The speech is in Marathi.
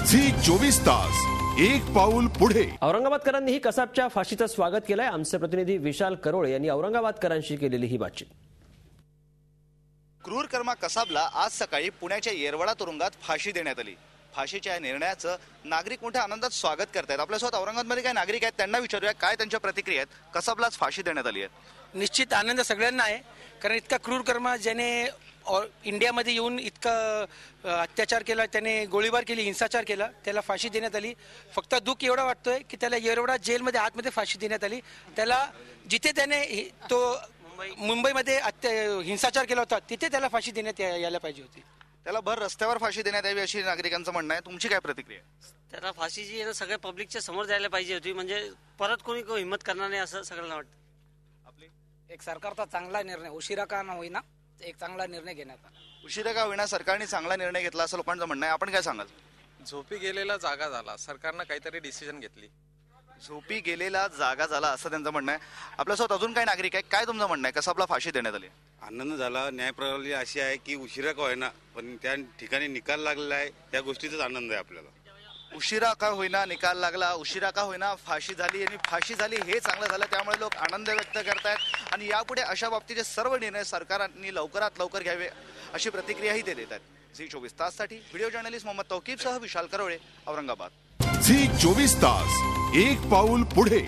झी 24 तास एक पाऊल पुढे। औरंगाबादकरांनीही कसाबच्या फाशीचं स्वागत केलंय। आमचे प्रतिनिधी विशाल करोळे यांनी औरंगाबादकरांशी केलेली ही बातचीत। क्रूर कर्मा कसाबला आज सकाळी पुण्याच्या येरवडा तुरुंगात फाशी देण्यात आली। फाशीच्या या निर्णयाचं नागरिक मोठ्या आनंदात स्वागत करतायत। आपल्यासोबत औरंगाबादमध्ये काही नागरिक आहेत, त्यांना विचारूया काय त्यांच्या प्रतिक्रिया आहेत। कसाबलाच फाशी देण्यात आली आहे। निश्चित आनंद सगळ्यांना आहे, कारण इतका क्रूर कर्मा ज्याने इंडियामध्ये येऊन इतका अत्याचार केला, त्याने गोळीबार केली, हिंसाचार केला, त्याला फाशी देण्यात आली। फक्त दुःख एवढं वाटतोय की त्याला येरवडा जेलमध्ये आतमध्ये फाशी देण्यात आली। त्याला जिथे त्याने तो मुंबईमध्ये हिंसाचार केला होता तिथे त्याला फाशी देण्यात यायला पाहिजे होती। त्याला भर रस्त्यावर फाशी देण्यात यावी अशी नागरिकांचं म्हणणं आहे। तुमची काय प्रतिक्रिया? त्याला फाशी जी आहे ना सगळ्या पब्लिकच्या समोर द्यायला पाहिजे होती, म्हणजे परत कोणी हिंमत करणार नाही असं सगळ्यांना वाटतं। एक सरकारचा चांगला निर्णय, उशिरा का न होईना एक चांगला निर्णय घेण्यात आला। उशिरा का होईना सरकारने चांगला निर्णय घेतला असं लोकांचं म्हणणं आहे। आपण काय सांगाल? झोपी गेलेला जागा झाला, सरकारनं काहीतरी डिसिजन घेतली। झोपी गेलेला जागा झाला असं त्यांचं म्हणणं आहे। आपल्यासोबत अजून काही नागरिक आहे, काय तुमचं म्हणणं आहे? कसाबला फाशी देण्यात आली? आनंद झाला। न्यायप्रणाली अशी आहे की उशिरा का होईना पण त्या ठिकाणी निकाल लागलेला आहे, त्या गोष्टीचाच आनंद आहे आपल्याला। उशिरा का होईना निकाल लागला, उशिरा का होईना फाशी झाली आणि फाशी झाली हे चांगलं झालं, त्यामुळे लोक आनंद व्यक्त करतायत आणि यापुढे अशा बाबतीचे सर्व निर्णय सरकारने लवकरात लवकर घ्यावे अशी प्रतिक्रियाही ते देत आहेत। झी 24 ताससाठी व्हिडिओ जर्नलिस्ट मोहम्मद तौकीबसह विशाल करोळे, औरंगाबाद। झी 24 तास एक पाऊल पुढे।